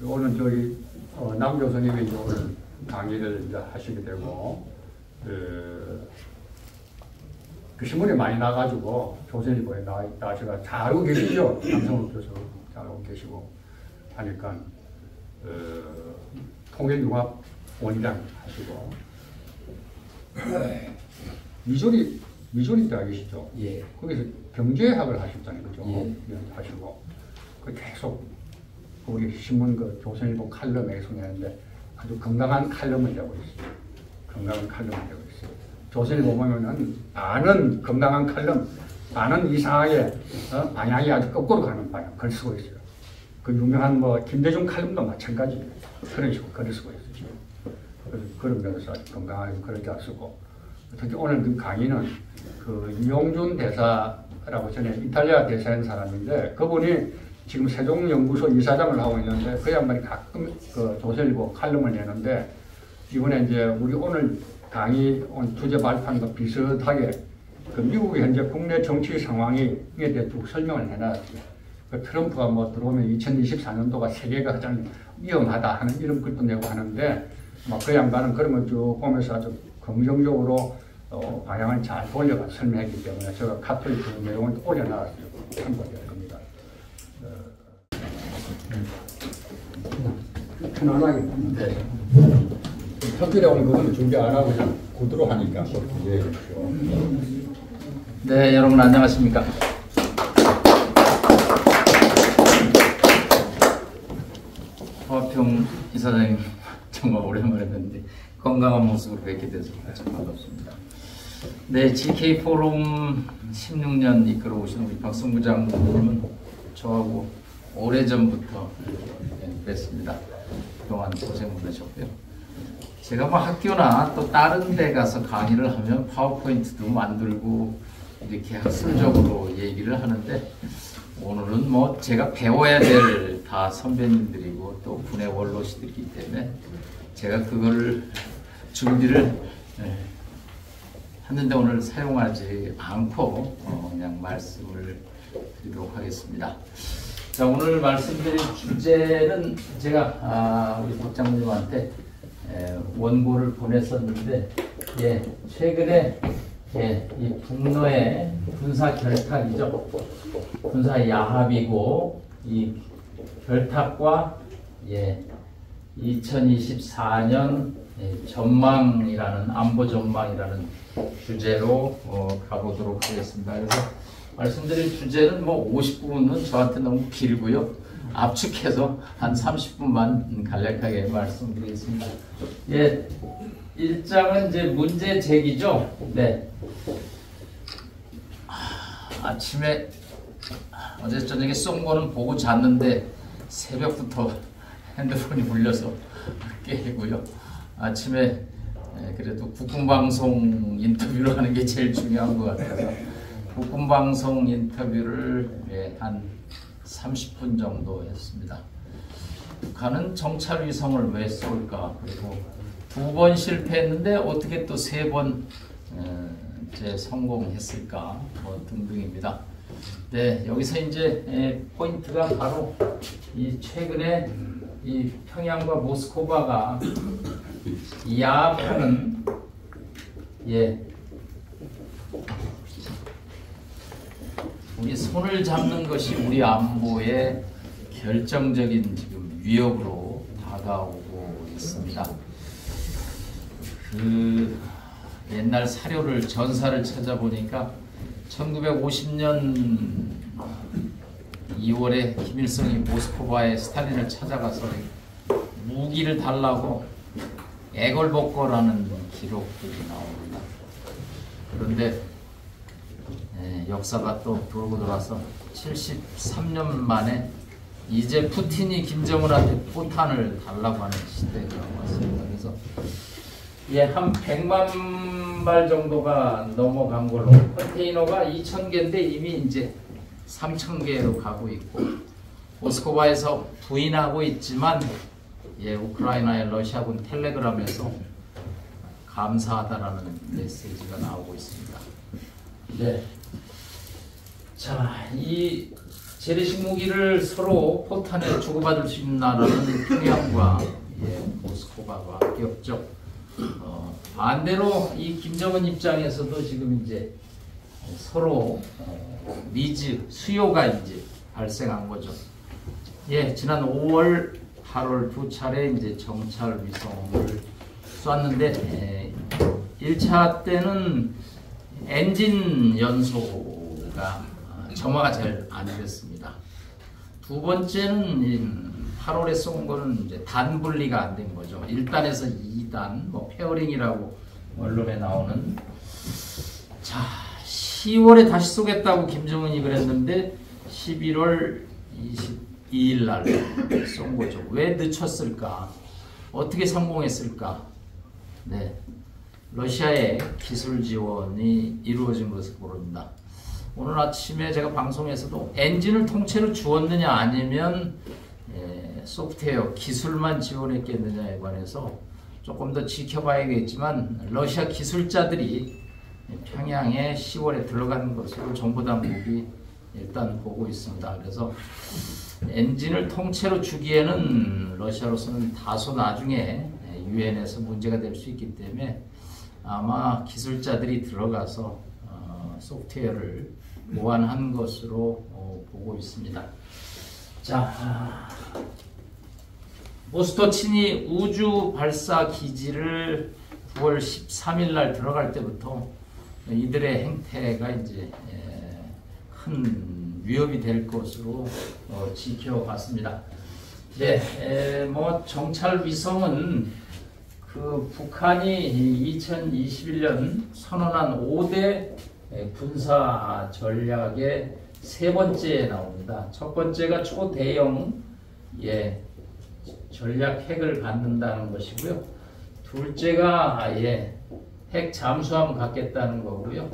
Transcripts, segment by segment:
오늘 저희 남 교수님이 이제 오늘 강의를 이제 하시게 되고 그 신문에 많이 나가지고 조선일보에 나와 있다. 제가 잘 알고 계시죠? 남성욱 교수 잘 알고 계시고 하니까 통일융합 원장 하시고 미조리 대학이시죠? 예. 거기서 경제학을 하셨잖아요, 그죠? 예. 하시고 그 계속 우리 신문 그 조선일보 칼럼에 소개하는데 아주 건강한 칼럼을 내고 있어요. 건강한 칼럼을 내고 있어요. 조선일보 보면은 반은 건강한 칼럼, 반은 이상하게 방향이 아주 거꾸로 가는 방향 글 쓰고 있어요. 그 유명한 뭐 김대중 칼럼도 마찬가지예요. 그런 식으로 글을 쓰고 있어요 지금. 그래서 그런 면에서 아주 건강하게 글을 잘 쓰고 특히 오늘 그 강의는 그 이용준 대사라고 전에 이탈리아 대사인 사람인데 그분이 지금 세종연구소 이사장을 하고 있는데 그 양반이 가끔 그 조선일보 칼럼을 내는데 이번에 이제 우리 오늘 강의 주제 발표한 거 비슷하게 그 미국의 현재 국내 정치 상황에 대해 쭉 설명을 해놨어요. 그 트럼프가 뭐 들어오면 2024년도가 세계가 가장 위험하다 하는 이런 글도 내고 하는데 막 그 양반은 그런 걸 쭉 보면서 아주 긍정적으로 방향을 잘 돌려가 설명했기 때문에 제가 카톡에 그 내용을 올려놨어요. 참고될 겁니다. 편안하게. 네. 특별히 오늘 그거는 준비 안 하고 그냥 구두로 하니까 꼭 기대해 주십시오. 네, 여러분 안녕하십니까? 화평 이사장님 정말 오랜만에 뵙는데 건강한 모습으로 뵙게 돼서 아주 반갑습니다. 네, GK 포럼 16년 이끌어 오신 우리 박성구 장님은 저하고 오래전부터 뵀습니다. 그동안 고생 많으셨고요. 제가 뭐 학교나 또 다른 데 가서 강의를 하면 파워포인트도 만들고 이렇게 학술적으로 얘기를 하는데 오늘은 뭐 제가 배워야 될 다 선배님들이고 또 분의 원로시들이기 때문에 제가 그거를 준비를 했는데 오늘 사용하지 않고 그냥 말씀을 드리도록 하겠습니다. 자, 오늘 말씀드릴 주제는 제가 우리 국장님한테 원고를 보냈었는데 최근에 이 북러의 군사 결탁이죠. 군사 야합이고 이 결탁과 2024년 전망이라는 안보 전망이라는 주제로 가보도록 하겠습니다. 그래서 말씀드릴 주제는 뭐 50분은 저한테 너무 길고요. 압축해서 한 30분만 간략하게 말씀드리겠습니다. 일장은 이제 문제 제기죠. 네. 아침에 어제 저녁에 쏜 거는 보고 잤는데 새벽부터 핸드폰이 울려서 깨고요. 아침에 그래도 국군방송 인터뷰를 하는 게 제일 중요한 것 같아서 국군방송 인터뷰를 한 30분 정도 했습니다. 북한은 정찰 위성을 왜 쏠까? 그리고 2번 실패했는데 어떻게 또 3번 성공했을까? 뭐 등등입니다. 네, 여기서 이제 포인트가 바로 이 최근에 이 평양과 모스크바가 야합하는 우리 손을 잡는 것이 우리 안보의 결정적인 지금 위협으로 다가오고 있습니다. 그 옛날 사료를 전사를 찾아보니까 1950년 2월에 김일성이 모스크바에 스탈린을 찾아가서 무기를 달라고 애걸복걸하는 기록들이 나옵니다. 그런데 역사가 또 돌고 돌아서 73년 만에 이제 푸틴이 김정은한테 포탄을 달라고 하는 시대가 왔습니다. 그래서 한 100만 발 정도가 넘어간 걸로 컨테이너가 2,000개인데 이미 이제 3,000개로 가고 있고 모스크바에서 부인하고 있지만 우크라이나의 러시아군 텔레그램에서 감사하다라는 메시지가 나오고 있습니다. 네. 자, 이 재래식 무기를 서로 포탄에 주고받을 수 있는 나라는 평양과 모스크바가 겹죠. 반대로 이 김정은 입장에서도 지금 이제 서로 니즈, 수요가 이제 발생한 거죠. 지난 5월, 8월 두 차례 이제 정찰 위성을 쐈는데 1차 때는 엔진 연소가 점화가 잘 안 됐습니다. 두 번째는 8월에 쏜 거는 이제 단 분리가 안 된 거죠. 1단에서 2단, 뭐 페어링이라고 언론에 나오는. 자, 10월에 다시 쏘겠다고 김정은이 그랬는데 11월 22일 날 쏜 거죠. 왜 늦췄을까? 어떻게 성공했을까? 네, 러시아의 기술 지원이 이루어진 것을 보릅니다. 오늘 아침에 제가 방송에서도 엔진을 통째로 주었느냐 아니면 소프트웨어 기술만 지원했겠느냐에 관해서 조금 더 지켜봐야겠지만 러시아 기술자들이 평양에 10월에 들어간 것으로 정보당국이 일단 보고 있습니다. 그래서 엔진을 통째로 주기에는 러시아로서는 다소 나중에 유엔에서 문제가 될 수 있기 때문에 아마 기술자들이 들어가서 소프트웨어를 보완한 것으로 보고 있습니다. 자, 보스토친이 우주 발사 기지를 9월 13일 날 들어갈 때부터 이들의 행태가 이제 큰 위협이 될 것으로 지켜봤습니다. 네, 뭐 정찰 위성은 그 북한이 2021년 선언한 5대 군사 전략의 세 번째에 나옵니다. 첫 번째가 초대형 전략 핵을 갖는다는 것이고요. 둘째가 핵 잠수함 갖겠다는 거고요.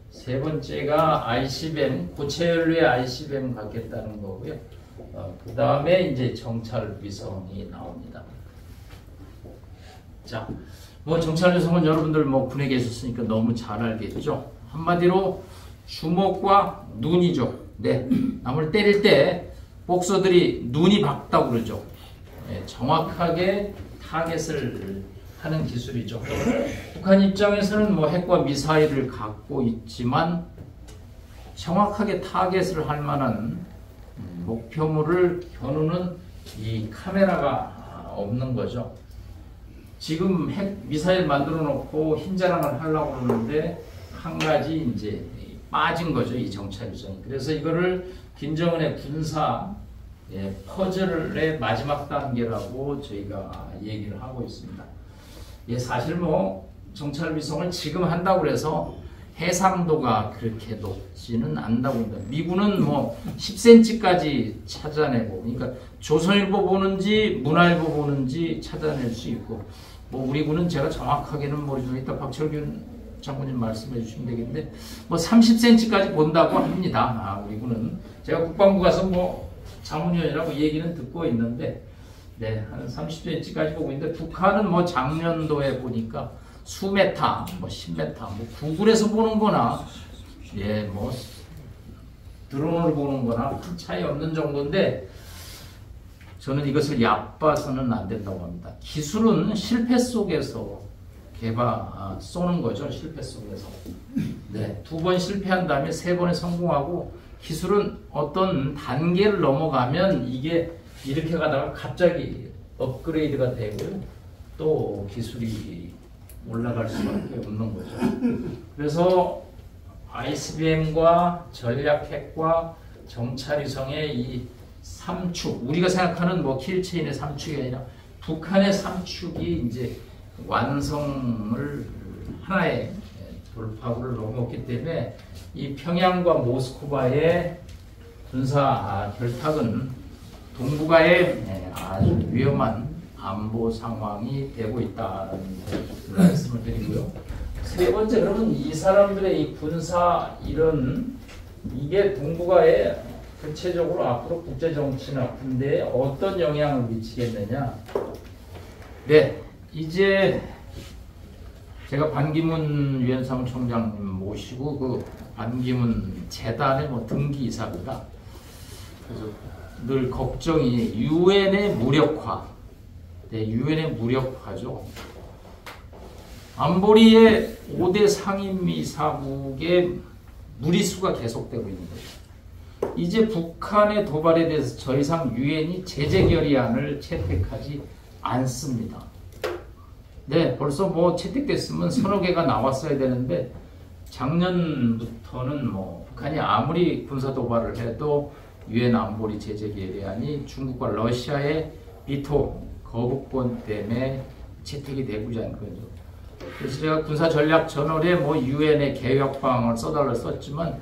세 번째가 ICBM, 고체 연료의 ICBM 갖겠다는 거고요. 그 다음에 이제 정찰 위성이 나옵니다. 자, 뭐 정찰 위성은 여러분들 뭐 군에 계셨으니까 너무 잘 알겠죠. 한마디로 주먹과 눈이죠. 네, 남을 때릴 때 복서들이 눈이 밝다고 그러죠. 정확하게 타겟을 하는 기술이죠. 북한 입장에서는 뭐 핵과 미사일을 갖고 있지만 정확하게 타겟을 할 만한 목표물을 겨누는 이 카메라가 없는 거죠. 지금 핵 미사일 만들어 놓고 흰 자랑을 하려고 하는데 한 가지 이제 빠진 거죠, 이 정찰 위성이. 그래서 이거를 김정은의 군사 퍼즐의 마지막 단계라고 저희가 얘기를 하고 있습니다. 사실 뭐 정찰 위성을 지금 한다고 해서 해상도가 그렇게 높지는 않다고 합니다. 미군은 뭐 10cm까지 찾아내고, 그러니까 조선일보 보는지 문화일보 보는지 찾아낼 수 있고, 뭐 우리 군은 제가 정확하게는 모르지만 이따 박철균 장군님 말씀해 주시면 되겠는데 뭐 30cm까지 본다고 합니다. 우리 군은. 제가 국방부 가서 뭐 자문위원이라고 얘기는 듣고 있는데 한 30cm까지 보고 있는데, 북한은 뭐 작년도에 보니까 수메타, 뭐 10m, 뭐 구글에서 보는 거나 뭐 드론을 보는 거나 큰 차이 없는 정도인데, 저는 이것을 얕봐서는 안 된다고 합니다. 기술은 실패 속에서 쏘는 거죠. 실패 속에서. 두 번 실패한 다음에 세 번에 성공하고, 기술은 어떤 단계를 넘어가면 이게 이렇게 가다가 갑자기 업그레이드가 되고요. 또 기술이 올라갈 수밖에 없는 거죠. 그래서 ICBM과 전략핵과 정찰위성의 이 3축, 우리가 생각하는 뭐 킬체인의 3축이 아니라 북한의 3축이 이제 완성을 하나의 돌파구를 넘었기 때문에 이 평양과 모스크바의 군사 결탁은 동북아의 아주 위험한 안보 상황이 되고 있다는 말씀을 드리고요. 세 번째, 그러면 이 사람들의 이 군사 이게 동북아에 구체적으로 앞으로 국제 정치나 군대에 어떤 영향을 미치겠느냐? 이제 제가 반기문 유엔 사무총장님 모시고 그 반기문 재단의 뭐 등기 이사입니다. 그래서 늘 걱정이 유엔의 무력화. 네, 유엔의 무력화죠. 안보리의 5대 상임이사국의 무리수가 계속되고 있는 거죠. 이제 북한의 도발에 대해서 더 이상 유엔이 제재 결의안을 채택하지 않습니다. 네, 벌써 뭐 채택됐으면 서너 개가 나왔어야 되는데 작년부터는 뭐 북한이 아무리 군사 도발을 해도 유엔 안보리 제재 결의안이 중국과 러시아의 비토 거부권 때문에 채택이 되지 않는 거죠. 그래서 제가 군사전략저널에 뭐 유엔의 개혁방을 써달라 썼지만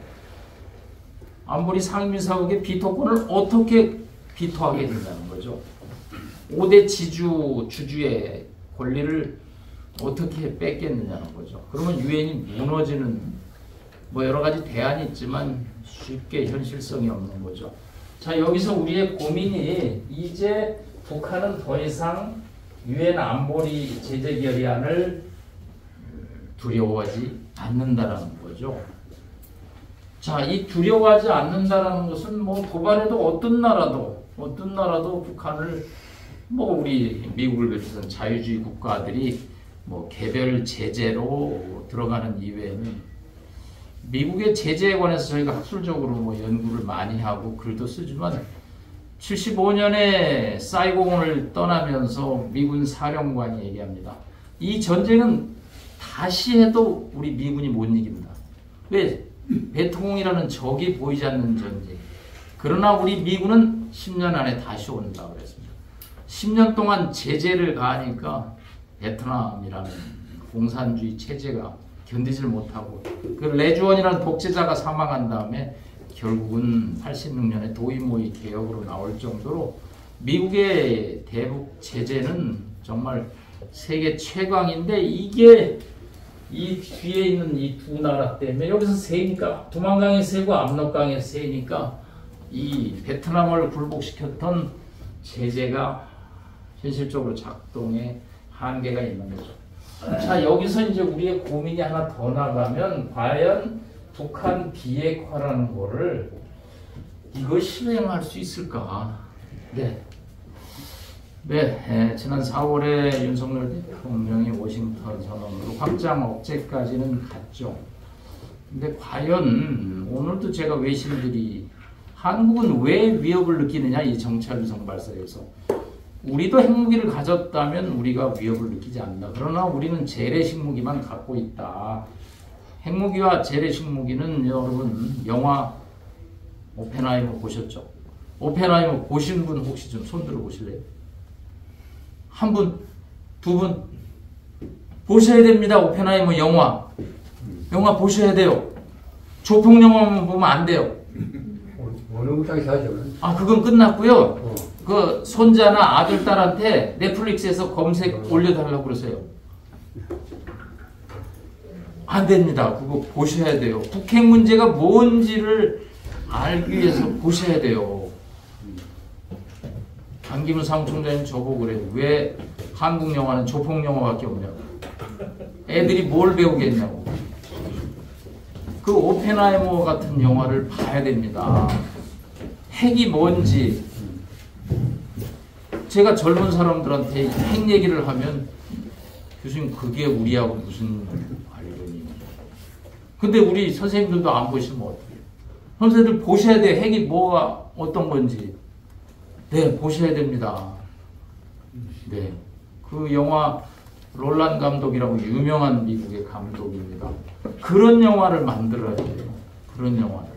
안보리 상임이사국의 비토권을 어떻게 비토하게 된다는 거죠. 5대 주주의 권리를 어떻게 뺏겠느냐는 거죠. 그러면 유엔이 무너지는 뭐 여러 가지 대안이 있지만 쉽게 현실성이 없는 거죠. 자, 여기서 우리의 고민이 이제 북한은 더 이상 유엔 안보리 제재 결의안을 두려워하지 않는다라는 거죠. 자, 이 두려워하지 않는다라는 것은 뭐 도발해도 어떤 나라도 북한을 뭐 우리 미국을 비롯한 자유주의 국가들이 뭐 개별 제재로 들어가는 이외에는 미국의 제재에 관해서 저희가 학술적으로 뭐 연구를 많이 하고 글도 쓰지만 75년에 사이공을 떠나면서 미군 사령관이 얘기합니다. 이 전쟁은 다시 해도 우리 미군이 못 이깁니다. 왜? 베트콩이라는 적이 보이지 않는 전쟁. 그러나 우리 미군은 10년 안에 다시 온다 그랬습니다. 10년 동안 제재를 가하니까 베트남이라는 공산주의 체제가 견디질 못하고 그 레주원이라는 독재자가 사망한 다음에 결국은 86년에 도이모이 개혁으로 나올 정도로 미국의 대북 제재는 정말 세계 최강인데 이게 이 뒤에 있는 이 두 나라 때문에 여기서 세니까 두만강에 세고 압록강에 세니까 이 베트남을 굴복시켰던 제재가 현실적으로 작동에 한계가 있는 거죠. 자, 여기서 이제 우리의 고민이 하나 더 나가면 과연 북한 비핵화라는 거를 이거 실행할 수 있을까? 네. 네, 지난 4월에 윤석열 대통령이 워싱턴 선언으로 확장 억제까지는 갔죠. 근데 과연 오늘도 제가 외신들이 한국은 왜 위협을 느끼느냐 이 정찰위성 발사에서 우리도 핵무기를 가졌다면 우리가 위협을 느끼지 않는다. 그러나 우리는 재래식 무기만 갖고 있다. 핵무기와 재래식 무기는 여러분 영화 오펜하이머 보셨죠? 오펜하이머 보신 분 혹시 좀 손들어 보실래요? 한 분, 두 분 보셔야 됩니다. 오펜하이머 영화 보셔야 돼요. 조폭 영화만 보면 안 돼요. 어느 국장에서 하죠? 아, 그건 끝났고요. 그 손자나 아들, 딸한테 넷플릭스에서 검색 올려달라고 그러세요. 안 됩니다. 그거 보셔야 돼요. 북핵 문제가 뭔지를 알기 위해서 보셔야 돼요. 안기문 사무총장님 저보고 그래요. 왜 한국 영화는 조폭 영화밖에 없냐고. 애들이 뭘 배우겠냐고. 그 오펜하이머 같은 영화를 봐야 됩니다. 핵이 뭔지. 제가 젊은 사람들한테 핵 얘기를 하면 교수님 그게 우리하고 무슨 관련이. 근데 우리 선생님들도 안 보시면 어떡해요. 선생님들 보셔야 돼요. 핵이 뭐가 어떤 건지. 네, 보셔야 됩니다. 네, 그 영화 롤란 감독이라고 유명한 미국의 감독입니다. 그런 영화를 만들어야 돼요. 그런 영화를.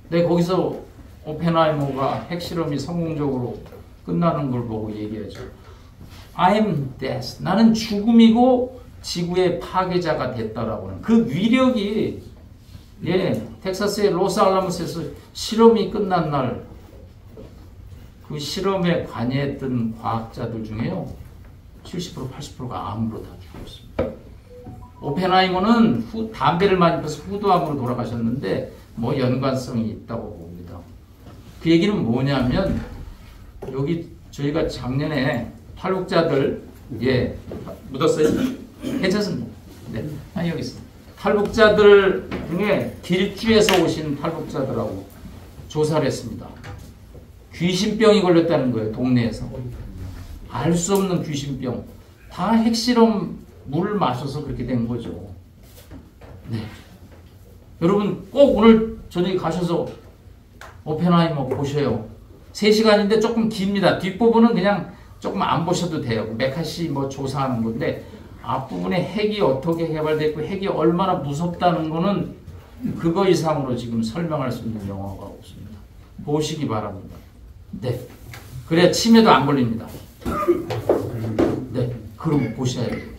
네, 거기서 오펜하이머가 핵실험이 성공적으로 끝나는 걸 보고 얘기하죠. I'm death. 나는 죽음이고 지구의 파괴자가 됐다라고 하는 그 위력이 텍사스의 로스알라모스에서 실험이 끝난 날 그 실험에 관여했던 과학자들 중에요 70% 80%가 암으로 다 죽었습니다. 오펜하이머는 담배를 많이 피워서 후두암으로 돌아가셨는데 뭐 연관성이 있다고 봅니다. 그 얘기는 뭐냐면 여기 저희가 작년에 탈북자들 묻었어요? 괜찮습니다. 네, 여기 있습니다. 탈북자들 중에 길주에서 오신 탈북자들하고 조사를 했습니다. 귀신병이 걸렸다는 거예요. 동네에서. 알 수 없는 귀신병. 다 핵실험 물을 마셔서 그렇게 된 거죠. 네. 여러분 꼭 오늘 저녁에 가셔서 오펜하이머 보셔요. 3시간인데 조금 깁니다. 뒷부분은 그냥 조금 안 보셔도 돼요. 메카시 뭐 조사하는 건데 앞부분에 핵이 어떻게 개발됐고 핵이 얼마나 무섭다는 거는 그거 이상으로 지금 설명할 수 있는 영화가 없습니다. 보시기 바랍니다. 네. 그래야 치매도 안 걸립니다. 네. 그럼 보셔야 돼요.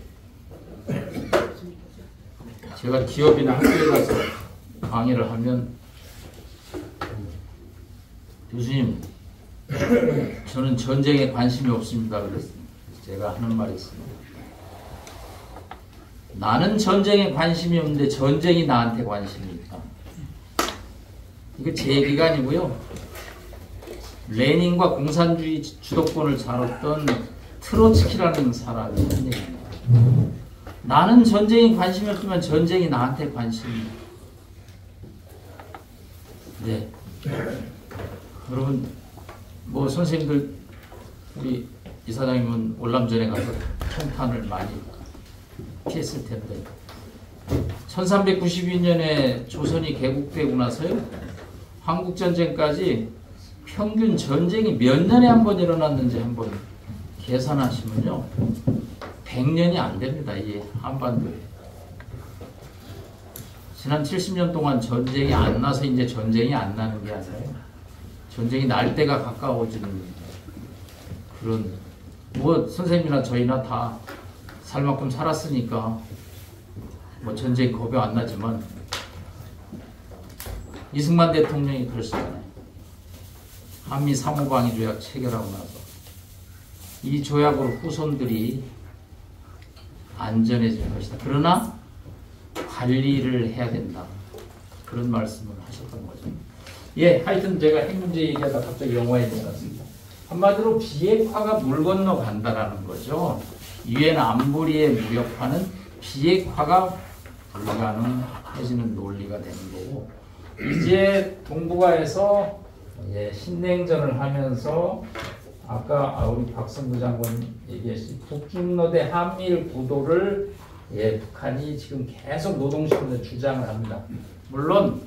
제가 기업이나 학교에 가서 강의를 하면 교수님 저는 전쟁에 관심이 없습니다. 그래서 제가 하는 말이 있습니다. 나는 전쟁에 관심이 없는데 전쟁이 나한테 관심이 있다. 이거 제 얘기가 아니고요. 레닌과 공산주의 주도권을 다뤘던 트로츠키라는 사람이 한 얘기입니다. 나는 전쟁에 관심이 없지만 전쟁이 나한테 관심이 있다. 네. 여러분 뭐 선생님들 우리 이사장님은 월남전에 가서 평탄을 많이 피했을 텐데 1392년에 조선이 개국되고 나서요 한국전쟁까지 평균 전쟁이 몇 년에 한 번 일어났는지 한번 계산하시면요 100년이 안 됩니다. 이 한반도에 지난 70년 동안 전쟁이 안 나서 이제 전쟁이 안 나는 게 아니라요 전쟁이 날 때가 가까워지는 그런 뭐 선생님이나 저희나 다 살 만큼 살았으니까 뭐 전쟁 겁이 안 나지만 이승만 대통령이 그랬잖아요. 한미 3호 방위 조약 체결하고 나서 이 조약으로 후손들이 안전해질 것이다. 그러나 관리를 해야 된다. 그런 말씀을 하셨던 거죠. 예, 하여튼 제가 핵 문제 얘기하다 갑자기 영화에 들어갔습니다. 한마디로 비핵화가 물 건너 간다라는 거죠. 유엔 안보리의 무력화는 비핵화가 불가능해지는 논리가 되는 거고 이제 동북아에서 신냉전을 하면서 아까 우리 박성구 장관 얘기했듯이 북중러대 한미일 구도를 북한이 지금 계속 노동시키면서 주장을 합니다. 물론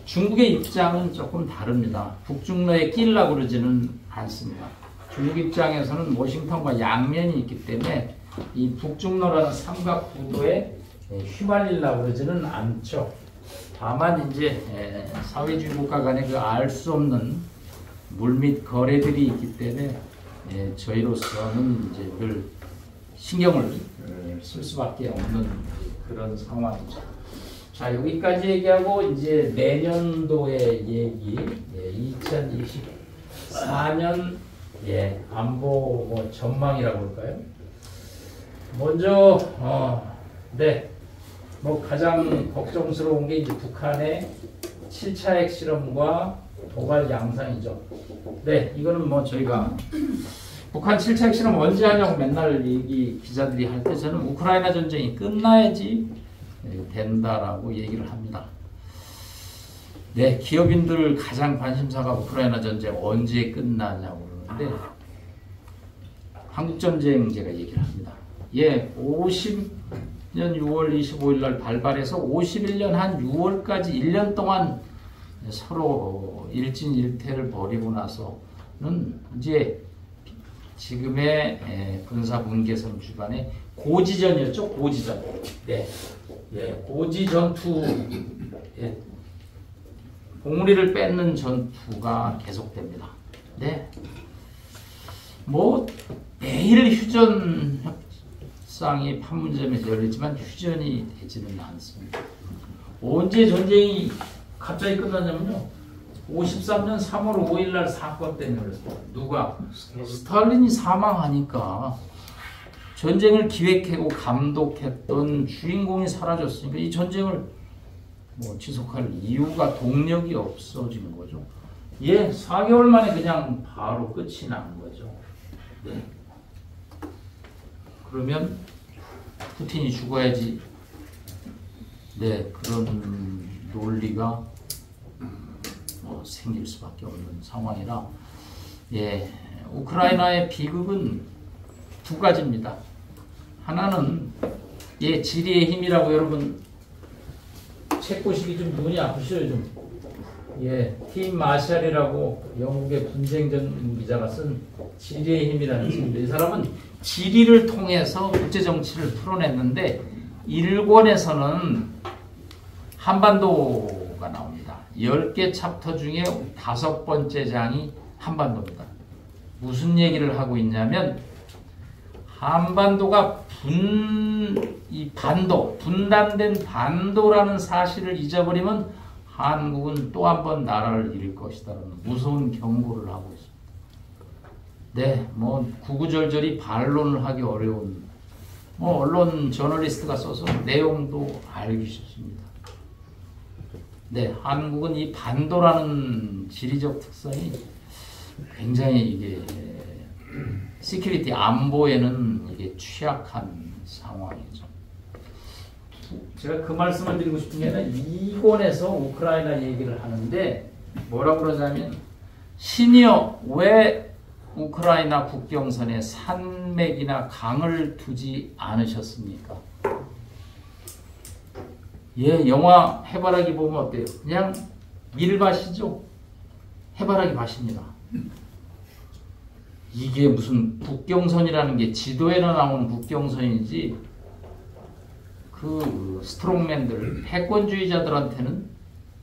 중국의 입장은 조금 다릅니다. 북중러에 끼려고 그러지는 않습니다. 중국 입장에서는 워싱턴과 양면이 있기 때문에 이 북중러라는 삼각구도에 휘말리려고 그러지는 않죠. 다만 이제 사회주의 국가 간의 그 알 수 없는 물밑 거래들이 있기 때문에 저희로서는 이제 늘 신경을 쓸 수밖에 없는 그런 상황이죠. 자, 여기까지 얘기하고 이제 내년도의 얘기, 2024년 안보 뭐 전망이라고 할까요? 먼저 뭐 가장 걱정스러운 게 이제 북한의 7차 핵실험과 도발 양상이죠. 네, 이거는 뭐 저희가 북한 7차 핵실험 언제 하냐고 맨날 기자들이 할 때 저는 우크라이나 전쟁이 끝나야지 된다라고 얘기를 합니다. 네, 기업인들 가장 관심사가 우크라이나 전쟁 언제 끝나냐고 그러는데 한국전쟁 제가 얘기를 합니다. 50년 6월 25일 날 발발해서 51년 한 6월까지 1년 동안 서로 일진일퇴를 벌이고 나서는 이제 지금의 군사분계선 주간에 고지전이었죠. 고지전. 고지전투, 봉우리를 뺏는 전투가 계속됩니다. 네. 뭐 매일 휴전 협상이 판문점에서 열리지만 휴전이 되지는 않습니다. 언제 전쟁이 갑자기 끝나냐면요. 53년 3월 5일 날 사건 때문에 그랬어요. 누가? 스탈린이 사망하니까 전쟁을 기획하고 감독했던 주인공이 사라졌으니까 이 전쟁을 뭐 지속할 이유가 동력이 없어진 거죠. 4개월 만에 그냥 바로 끝이 난 거죠. 네. 그러면 푸틴이 죽어야지. 네, 그런 논리가 생길 수밖에 없는 상황이라 예, 우크라이나의 비극은 두 가지입니다. 하나는 예, 지리의 힘이라고 여러분 책 보시기 좀 눈이 아프셔요 좀. 예, 팀 마샬이라고 영국의 분쟁 전문 기자가 쓴 지리의 힘이라는 책인데 이 사람은 지리를 통해서 국제 정치를 풀어냈는데 1권에서는 한반도가 나옵니다. 10개 챕터 중에 5번째 장이 한반도입니다. 무슨 얘기를 하고 있냐면 한반도가 분단된 반도라는 사실을 잊어버리면 한국은 또 한 번 나라를 잃을 것이다라는 무서운 경고를 하고 있습니다. 네, 뭐 구구절절히 반론을 하기 어려운 언론 저널리스트가 써서 내용도 알기 쉽습니다. 네, 한국은 이 반도라는 지리적 특성이 굉장히 이게 시큐리티 안보에는 이게 취약한 상황이죠. 제가 그 말씀을 드리고 싶은 게 아니라 이권에서 우크라이나 얘기를 하는데 뭐라고 그러냐면 신이여 왜 우크라이나 국경선에 산맥이나 강을 두지 않으셨습니까? 예, 영화 해바라기 보면 어때요? 그냥 밀밭이죠. 해바라기 밭입니다. 이게 무슨 국경선이라는 게 지도에나 나오는 국경선이지 그 스트롱맨들, 패권주의자들한테는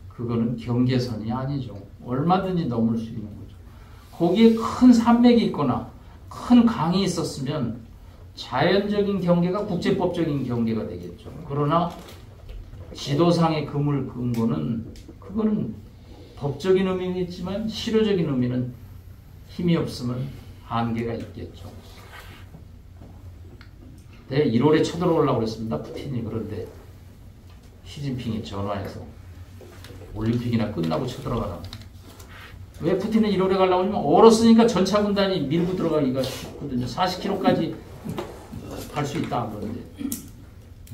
그거는 경계선이 아니죠. 얼마든지 넘을 수 있는 거죠. 거기에 큰 산맥이 있거나 큰 강이 있었으면 자연적인 경계가 국제법적인 경계가 되겠죠. 그러나 지도상의 그물 근거는 그거는 법적인 의미는 있지만 실효적인 의미는 힘이 없으면 한계가 있겠죠. 네, 1월에 쳐들어오려고 그랬습니다. 푸틴이. 그런데 시진핑이 전화해서 올림픽이나 끝나고 쳐들어가라. 왜 푸틴은 1월에 가려고 하냐면 얼었으니까 전차 군단이 밀고 들어가기가 쉽거든요. 40km까지 갈 수 있다. 그런데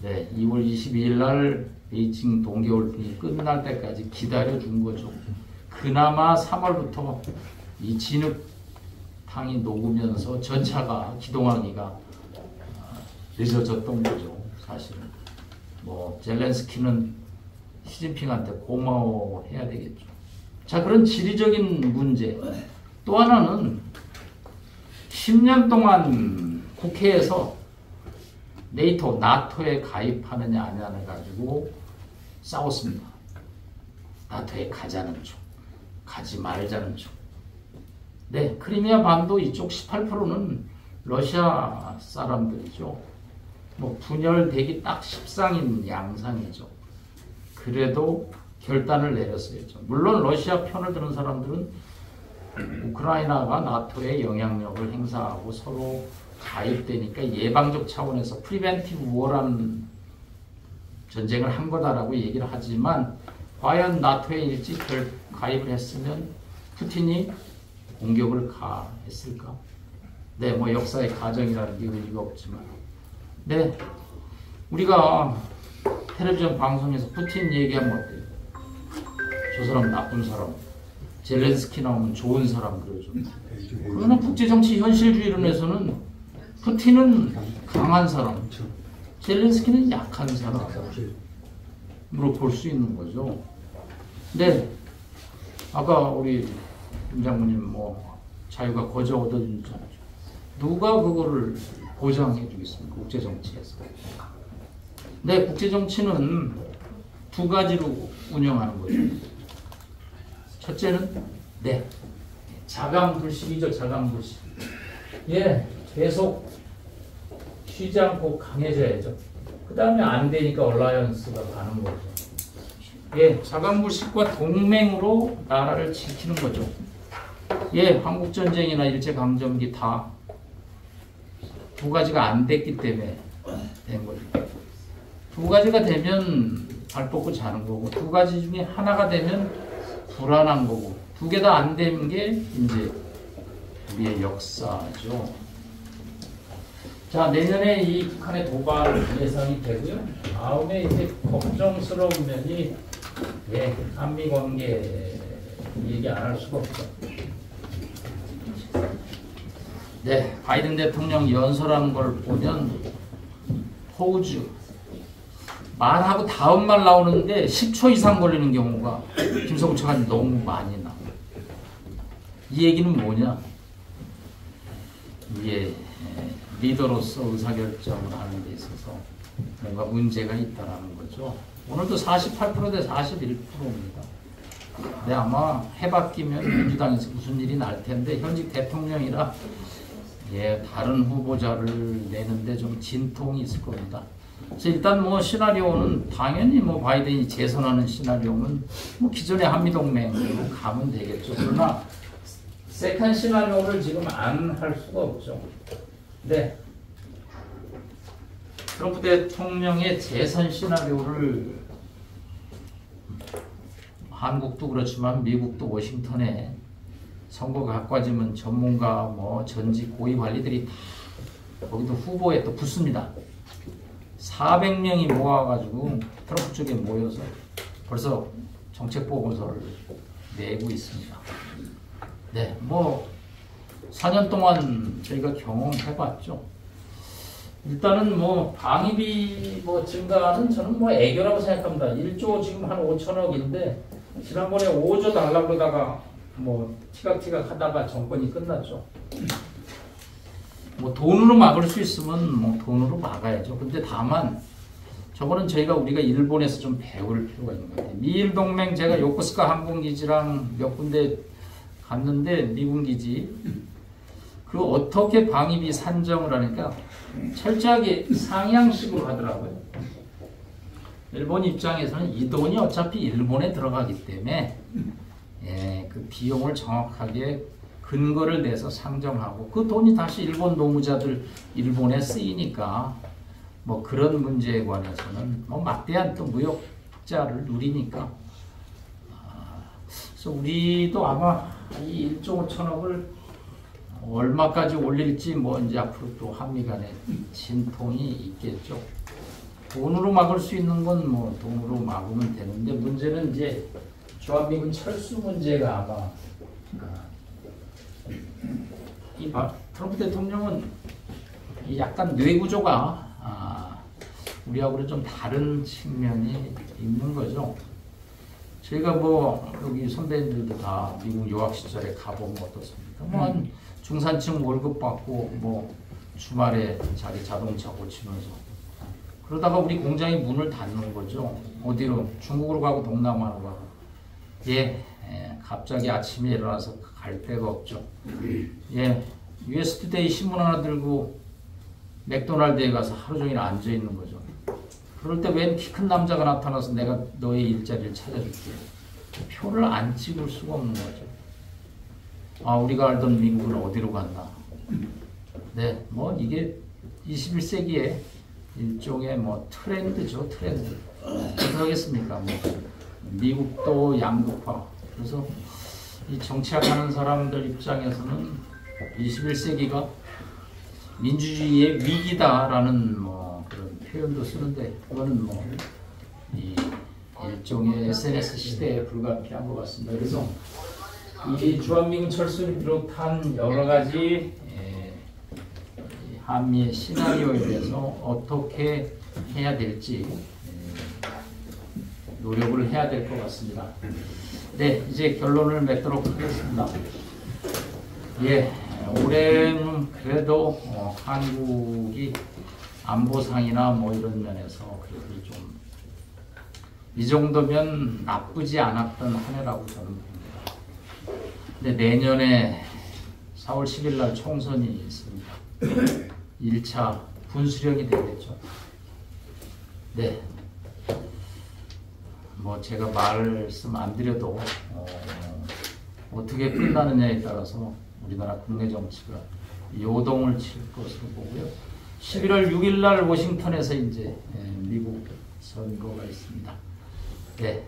네, 2월 22일 날 베이징 동계올림픽이 끝날 때까지 기다려준 거죠. 그나마 3월부터 이 진흙탕이 녹으면서 전차가 기동하기가 늦어졌던 거죠. 사실은 뭐 젤렌스키는 시진핑한테 고마워해야 되겠죠. 자, 그런 지리적인 문제. 또 하나는 10년 동안 국회에서 나토에 가입하느냐 아니냐를 가지고 싸웠습니다. 나토에 가자는 쪽, 가지 말자는 쪽. 네, 크리미아 반도 이쪽 18%는 러시아 사람들이죠. 뭐 분열되기 딱 십상인 양상이죠. 그래도 결단을 내렸어요. 물론 러시아 편을 드는 사람들은 우크라이나가 나토에 영향력을 행사하고 서로 가입되니까 예방적 차원에서 프리벤티브 워라는 전쟁을 한 거다라고 얘기를 하지만 과연 나토에 일찍 가입을 했으면 푸틴이 공격을 가했을까? 네, 뭐 역사의 가정이라는 게 의미가 없지만 네, 우리가 텔레비전 방송에서 푸틴 얘기하면 어때요? 저 사람 나쁜 사람, 젤렌스키 나오면 좋은 사람 그러죠. 그러나 국제정치 현실주의론에서는 푸틴은 강한 사람, 젤렌스키는 약한 사람으로 볼 수 있는 거죠. 네, 아까 우리 김 장모님 뭐 자유가 거저 얻어준잖아요. 누가 그거를 보장해 주겠습니까? 국제정치에서. 네, 국제정치는 두 가지로 운영하는 거죠. 첫째는 네, 자강불식이죠. 자강불식. 예, 계속 쉬지 않고 강해져야죠. 그 다음에 안 되니까 얼라이언스가 가는 거죠. 예, 자강불식과 동맹으로 나라를 지키는 거죠. 예, 한국전쟁이나 일제강점기 다 두 가지가 안 됐기 때문에 된 거죠. 두 가지가 되면 발 뻗고 자는 거고, 두 가지 중에 하나가 되면 불안한 거고, 두 개 다 안 되는 게 이제 우리의 역사죠. 자, 내년에 이 북한의 도발 예상이 되고요. 다음에 이제 걱정스러운 면이 한미 관계 얘기 안 할 수가 없죠. 네, 바이든 대통령 연설하는 걸 보면 호우주 말하고 다음 말 나오는데 10초 이상 걸리는 경우가 김성우 차관이 너무 많이 나와요. 이 얘기는 뭐냐? 이게 리더로서 의사결정을 하는 데 있어서 뭔가 문제가 있다는 거죠. 오늘도 48% 대 41%입니다. 근데 아마 해바뀌면 민주당에서 무슨 일이 날 텐데 현직 대통령이라 다른 후보자를 내는데 좀 진통이 있을 겁니다. 그래서 일단 뭐 시나리오는 당연히 뭐 바이든이 재선하는 시나리오는 뭐 기존의 한미동맹으로 가면 되겠죠. 그러나 세컨 시나리오를 지금 안 할 수가 없죠. 네. 트럼프 대통령의 재선 시나리오를 한국도 그렇지만 미국도 워싱턴에 선거가 가까워지면 전문가 뭐 전직 고위 관리들이 다 거기도 후보에 또 붙습니다. 400명이 모아가지고 트럼프 쪽에 모여서 벌써 정책 보고서를 내고 있습니다. 네, 뭐 4년 동안 저희가 경험해봤죠. 일단은 뭐 방위비 뭐 증가는 저는 뭐 애교라고 생각합니다. 1조 지금 한 5천억인데 지난번에 5조 달라고 그러다가 뭐 티각티각 하다가 정권이 끝났죠. 뭐 돈으로 막을 수 있으면 뭐 돈으로 막아야죠. 근데 다만 저거는 우리가 일본에서 좀 배울 필요가 있는 것 같아요. 미일 동맹 제가 요코스카 항공기지랑 몇 군데 갔는데 미군 기지 그 어떻게 방위비 산정을 하니까 철저하게 상향식으로 하더라고요. 일본 입장에서는 이 돈이 어차피 일본에 들어가기 때문에 그 비용을 정확하게 근거를 내서 상정하고 그 돈이 다시 일본 노무자들 일본에 쓰이니까 뭐 그런 문제에 관해서는 뭐 막대한 또 무역자를 누리니까 그래서 우리도 아마 이 1조 5천억을 얼마까지 올릴지 뭐 이제 앞으로 또 한미 간에 진통이 있겠죠. 돈으로 막을 수 있는 건 뭐 돈으로 막으면 되는데 문제는 이제 주한미군 철수 문제가 아마 이 트럼프 대통령은 약간 뇌구조가 우리하고는 좀 다른 측면이 있는 거죠. 저희가 뭐 여기 선배님들도 다 미국 유학 시절에 가보면 어떻습니까? 뭐 한 중산층 월급 받고 뭐 주말에 자기 자동차 고치면서 그러다가 우리 공장이 문을 닫는 거죠. 어디로? 중국으로 가고 동남아로 가고. 갑자기 아침에 일어나서 갈 데가 없죠. US투데이 신문 하나 들고 맥도날드에 가서 하루 종일 앉아 있는 거죠. 그럴 때 웬 키 큰 남자가 나타나서 내가 너의 일자리를 찾아줄게. 표를 안 찍을 수가 없는 거죠. 우리가 알던 미국은 어디로 갔나. 네, 뭐 이게 21세기의 일종의 뭐 트렌드죠, 트렌드. 어떻게 하겠습니까? 뭐 미국도 양극화. 그래서 이 정치학하는 사람들 입장에서는 21세기가 민주주의의 위기다라는 뭐 그런 표현도 쓰는데 그거는 뭐 이 일종의 SNS 시대에 불가피한 것 같습니다. 그래서 이 주한미군 철수를 비롯한 여러 가지 한미의 시나리오에 대해서 어떻게 해야 될지 노력을 해야 될 것 같습니다. 네, 이제 결론을 맺도록 하겠습니다. 올해는 그래도 한국이 안보상이나 뭐 이런 면에서 그래도 좀 이 정도면 나쁘지 않았던 한 해라고 저는 봅니다. 근데 내년에 4월 10일 날 총선이 있습니다. 1차 분수령이 되겠죠. 네. 뭐 제가 말씀 안 드려도 어떻게 끝나느냐에 따라서 우리나라 국내 정치가 요동을 칠 것으로 보고요. 11월 6일 날 워싱턴에서 이제 미국 선거가 있습니다. 네,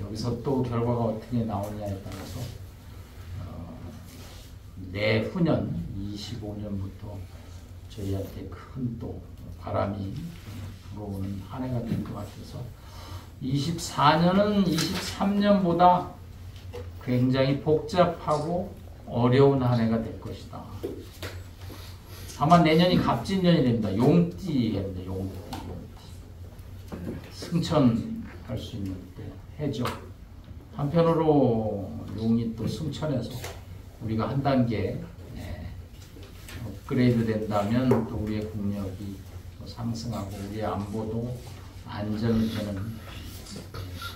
여기서 또 결과가 어떻게 나오느냐에 따라서 내후년 25년부터 저희한테 큰 또 바람이 불어오는 한 해가 될 것 같아서 24년은 23년보다 굉장히 복잡하고 어려운 한 해가 될 것이다. 아마 내년이 갑진년이 됩니다. 용띠입니다. 용띠. 승천할 수 있는 또 해죠. 한편으로 용이 또 승천해서 우리가 한 단계 업그레이드 된다면 또 우리의 국력이 또 상승하고 우리의 안보도 안정이 되는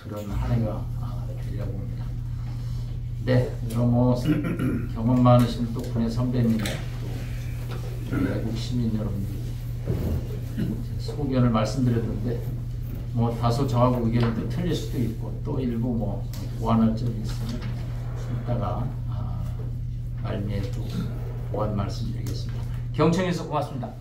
그런 한 해가 되려고 합니다. 네, 그럼 뭐 경험 많으신 또 군의 선배님, 또 외국 시민 여러분들 소견을 말씀드렸는데 뭐 다소 저하고 의견이 또 틀릴 수도 있고 또 일부 뭐 보완할 점이 있으면 이따가 말미에 또 보완 말씀드리겠습니다. 경청해서 고맙습니다.